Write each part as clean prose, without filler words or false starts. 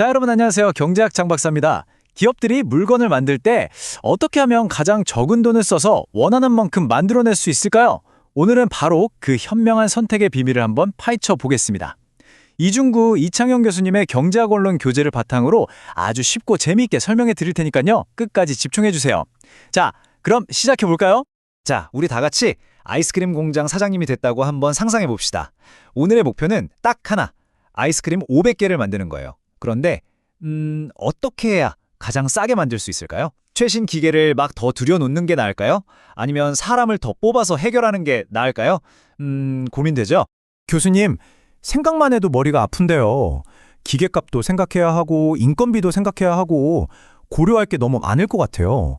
자, 여러분 안녕하세요. 경제학 장박사입니다. 기업들이 물건을 만들 때 어떻게 하면 가장 적은 돈을 써서 원하는 만큼 만들어낼 수 있을까요? 오늘은 바로 그 현명한 선택의 비밀을 한번 파헤쳐 보겠습니다. 이중구 이창영 교수님의 경제학 원론 교재를 바탕으로 아주 쉽고 재미있게 설명해 드릴 테니까요. 끝까지 집중해 주세요. 자, 그럼 시작해 볼까요? 자, 우리 다 같이 아이스크림 공장 사장님이 됐다고 한번 상상해 봅시다. 오늘의 목표는 딱 하나, 아이스크림 500개를 만드는 거예요. 그런데 어떻게 해야 가장 싸게 만들 수 있을까요? 최신 기계를 막 더 들여놓는 게 나을까요? 아니면 사람을 더 뽑아서 해결하는 게 나을까요? 고민되죠? 교수님, 생각만 해도 머리가 아픈데요. 기계값도 생각해야 하고 인건비도 생각해야 하고 고려할 게 너무 많을 것 같아요.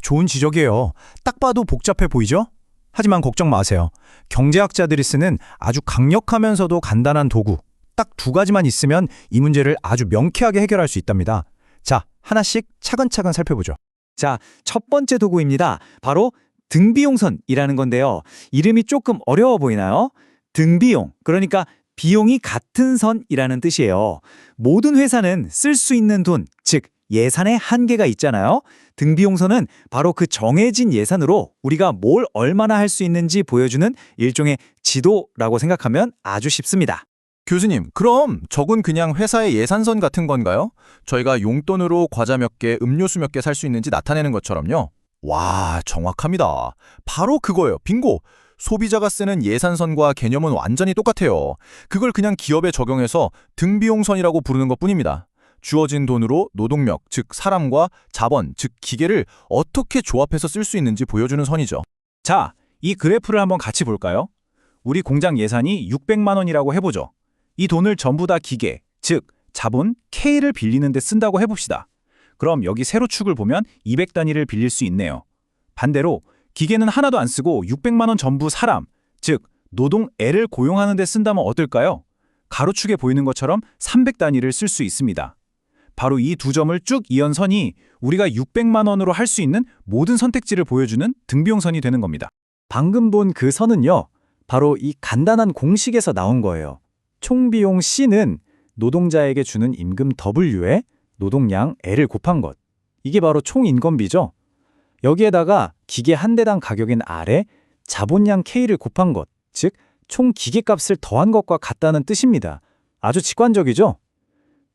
좋은 지적이에요. 딱 봐도 복잡해 보이죠? 하지만 걱정 마세요. 경제학자들이 쓰는 아주 강력하면서도 간단한 도구, 딱 두 가지만 있으면 이 문제를 아주 명쾌하게 해결할 수 있답니다. 자, 하나씩 차근차근 살펴보죠. 자, 첫 번째 도구입니다. 바로 등비용선이라는 건데요. 이름이 조금 어려워 보이나요? 등비용, 그러니까 비용이 같은 선이라는 뜻이에요. 모든 회사는 쓸 수 있는 돈, 즉 예산의 한계가 있잖아요. 등비용선은 바로 그 정해진 예산으로 우리가 뭘 얼마나 할 수 있는지 보여주는 일종의 지도라고 생각하면 아주 쉽습니다. 교수님, 그럼 저건 그냥 회사의 예산선 같은 건가요? 저희가 용돈으로 과자 몇 개, 음료수 몇 개 살 수 있는지 나타내는 것처럼요? 와, 정확합니다. 바로 그거예요. 빙고! 소비자가 쓰는 예산선과 개념은 완전히 똑같아요. 그걸 그냥 기업에 적용해서 등비용선이라고 부르는 것뿐입니다. 주어진 돈으로 노동력, 즉 사람과 자본, 즉 기계를 어떻게 조합해서 쓸 수 있는지 보여주는 선이죠. 자, 이 그래프를 한번 같이 볼까요? 우리 공장 예산이 600만 원이라고 해보죠. 이 돈을 전부 다 기계, 즉 자본 K를 빌리는 데 쓴다고 해봅시다. 그럼 여기 세로축을 보면 200단위를 빌릴 수 있네요. 반대로 기계는 하나도 안 쓰고 600만 원 전부 사람, 즉 노동 L을 고용하는 데 쓴다면 어떨까요? 가로축에 보이는 것처럼 300단위를 쓸 수 있습니다. 바로 이 두 점을 쭉 이은 선이 우리가 600만 원으로 할 수 있는 모든 선택지를 보여주는 등비용선이 되는 겁니다. 방금 본 그 선은요, 바로 이 간단한 공식에서 나온 거예요. 총비용 C는 노동자에게 주는 임금 W에 노동량 L을 곱한 것. 이게 바로 총인건비죠. 여기에다가 기계 한 대당 가격인 R에 자본량 K를 곱한 것, 즉 총 기계값을 더한 것과 같다는 뜻입니다. 아주 직관적이죠?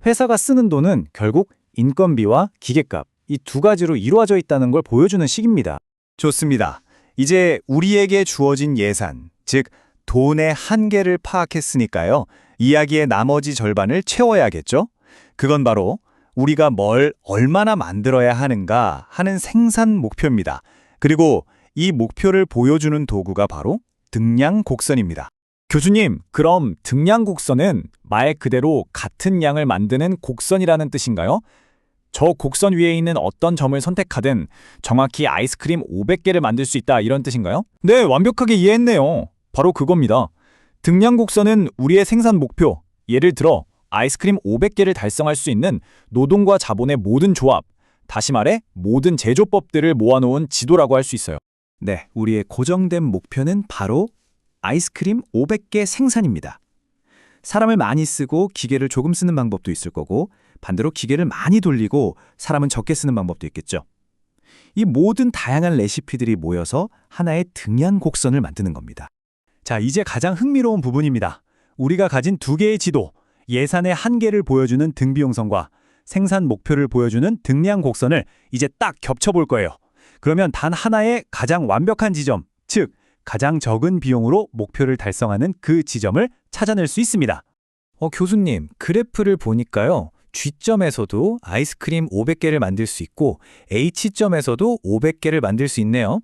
회사가 쓰는 돈은 결국 인건비와 기계값, 이 두 가지로 이루어져 있다는 걸 보여주는 식입니다. 좋습니다. 이제 우리에게 주어진 예산, 즉 돈의 한계를 파악했으니까요. 이야기의 나머지 절반을 채워야겠죠? 그건 바로 우리가 뭘 얼마나 만들어야 하는가 하는 생산 목표입니다. 그리고 이 목표를 보여주는 도구가 바로 등량 곡선입니다. 교수님, 그럼 등량 곡선은 말 그대로 같은 양을 만드는 곡선이라는 뜻인가요? 저 곡선 위에 있는 어떤 점을 선택하든 정확히 아이스크림 500개를 만들 수 있다 이런 뜻인가요? 네, 완벽하게 이해했네요. 바로 그겁니다. 등량 곡선은 우리의 생산 목표, 예를 들어 아이스크림 500개를 달성할 수 있는 노동과 자본의 모든 조합, 다시 말해 모든 제조법들을 모아놓은 지도라고 할 수 있어요. 네, 우리의 고정된 목표는 바로 아이스크림 500개 생산입니다. 사람을 많이 쓰고 기계를 조금 쓰는 방법도 있을 거고 반대로 기계를 많이 돌리고 사람은 적게 쓰는 방법도 있겠죠. 이 모든 다양한 레시피들이 모여서 하나의 등량 곡선을 만드는 겁니다. 자, 이제 가장 흥미로운 부분입니다. 우리가 가진 두 개의 지도, 예산의 한계를 보여주는 등비용선과 생산 목표를 보여주는 등량 곡선을 이제 딱 겹쳐볼 거예요. 그러면 단 하나의 가장 완벽한 지점, 즉 가장 적은 비용으로 목표를 달성하는 그 지점을 찾아낼 수 있습니다. 교수님, 그래프를 보니까요. G점에서도 아이스크림 500개를 만들 수 있고 H점에서도 500개를 만들 수 있네요.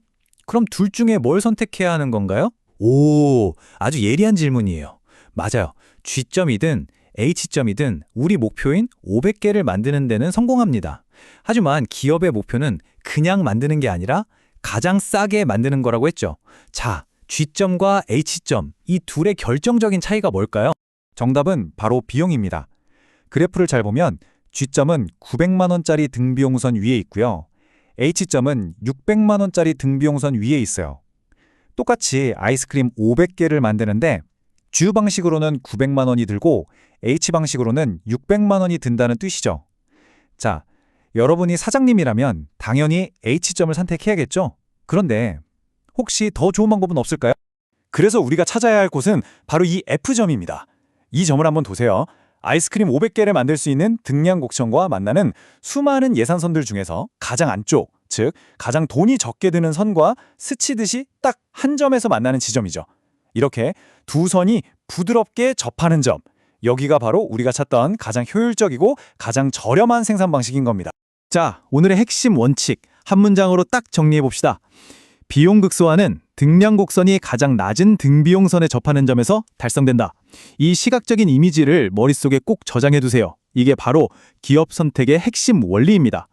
그럼 둘 중에 뭘 선택해야 하는 건가요? 오, 아주 예리한 질문이에요. 맞아요. G점이든 H점이든 우리 목표인 500개를 만드는 데는 성공합니다. 하지만 기업의 목표는 그냥 만드는 게 아니라 가장 싸게 만드는 거라고 했죠. 자, G점과 H점, 이 둘의 결정적인 차이가 뭘까요? 정답은 바로 비용입니다. 그래프를 잘 보면 G점은 900만 원짜리 등비용선 위에 있고요. H점은 600만 원짜리 등비용선 위에 있어요. 똑같이 아이스크림 500개를 만드는데 주 방식으로는 900만 원이 들고 H 방식으로는 600만 원이 든다는 뜻이죠. 자, 여러분이 사장님이라면 당연히 H점을 선택해야겠죠? 그런데 혹시 더 좋은 방법은 없을까요? 그래서 우리가 찾아야 할 곳은 바로 이 F점입니다. 이 점을 한번 보세요. 아이스크림 500개를 만들 수 있는 등량 곡선과 만나는 수많은 예산선들 중에서 가장 안쪽, 즉 가장 돈이 적게 드는 선과 스치듯이 딱 한 점에서 만나는 지점이죠. 이렇게 두 선이 부드럽게 접하는 점, 여기가 바로 우리가 찾던 가장 효율적이고 가장 저렴한 생산 방식인 겁니다. 자, 오늘의 핵심 원칙 한 문장으로 딱 정리해 봅시다. 비용 극소화는 등량 곡선이 가장 낮은 등비용선에 접하는 점에서 달성된다. 이 시각적인 이미지를 머릿속에 꼭 저장해 두세요. 이게 바로 기업 선택의 핵심 원리입니다.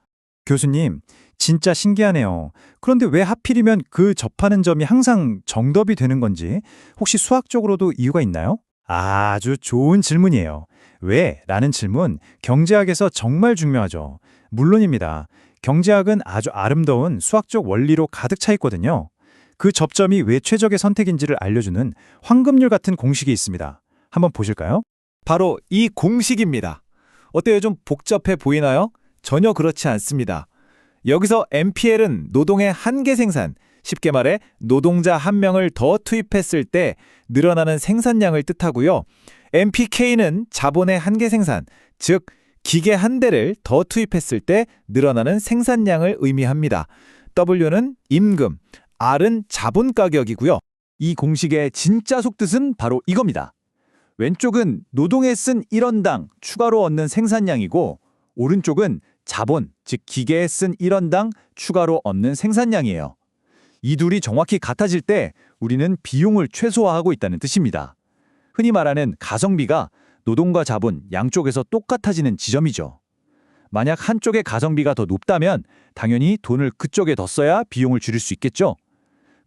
교수님, 진짜 신기하네요. 그런데 왜 하필이면 그 접하는 점이 항상 정답이 되는 건지 혹시 수학적으로도 이유가 있나요? 아주 좋은 질문이에요. 왜? 라는 질문, 경제학에서 정말 중요하죠. 물론입니다. 경제학은 아주 아름다운 수학적 원리로 가득 차 있거든요. 그 접점이 왜 최적의 선택인지를 알려주는 황금률 같은 공식이 있습니다. 한번 보실까요? 바로 이 공식입니다. 어때요? 좀 복잡해 보이나요? 전혀 그렇지 않습니다. 여기서 MPL은 노동의 한계 생산, 쉽게 말해 노동자 한 명을 더 투입했을 때 늘어나는 생산량을 뜻하고요. MPK는 자본의 한계 생산, 즉 기계 한 대를 더 투입했을 때 늘어나는 생산량을 의미합니다. W는 임금, R은 자본 가격이고요. 이 공식의 진짜 속뜻은 바로 이겁니다. 왼쪽은 노동에 쓴 1원당 추가로 얻는 생산량이고 오른쪽은 자본, 즉 기계에 쓴 1원당 추가로 얻는 생산량이에요. 이 둘이 정확히 같아질 때 우리는 비용을 최소화하고 있다는 뜻입니다. 흔히 말하는 가성비가 노동과 자본 양쪽에서 똑같아지는 지점이죠. 만약 한쪽의 가성비가 더 높다면 당연히 돈을 그쪽에 더 써야 비용을 줄일 수 있겠죠.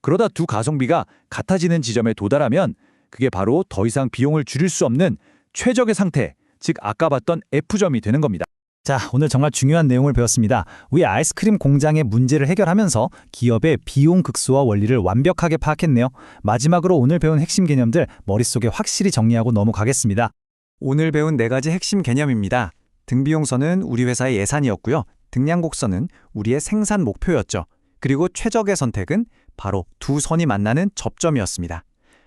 그러다 두 가성비가 같아지는 지점에 도달하면 그게 바로 더 이상 비용을 줄일 수 없는 최적의 상태, 즉 아까 봤던 F점이 되는 겁니다. 자, 오늘 정말 중요한 내용을 배웠습니다. 우리 아이스크림 공장의 문제를 해결하면서 기업의 비용 극소화 원리를 완벽하게 파악했네요. 마지막으로 오늘 배운 핵심 개념들 머릿속에 확실히 정리하고 넘어가겠습니다. 오늘 배운 4가지 핵심 개념입니다. 등비용선은 우리 회사의 예산이었고요. 등량곡선은 우리의 생산 목표였죠. 그리고 최적의 선택은 바로 두 선이 만나는 접점이었습니다.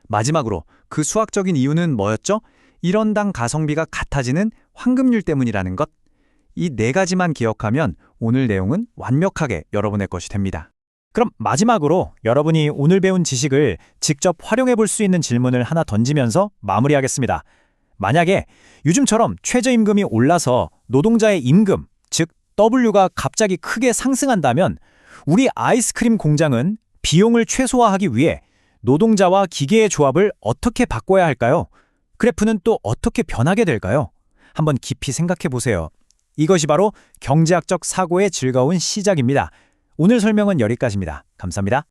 마지막으로 그 수학적인 이유는 뭐였죠? 1원당 가성비가 같아지는 황금률 때문이라는 것. 이 4가지만 기억하면 오늘 내용은 완벽하게 여러분의 것이 됩니다. 그럼 마지막으로 여러분이 오늘 배운 지식을 직접 활용해 볼 수 있는 질문을 하나 던지면서 마무리하겠습니다. 만약에 요즘처럼 최저임금이 올라서 노동자의 임금, 즉 W가 갑자기 크게 상승한다면 우리 아이스크림 공장은 비용을 최소화하기 위해 노동자와 기계의 조합을 어떻게 바꿔야 할까요? 그래프는 또 어떻게 변하게 될까요? 한번 깊이 생각해 보세요. 이것이 바로 경제학적 사고의 즐거운 시작입니다. 오늘 설명은 여기까지입니다. 감사합니다.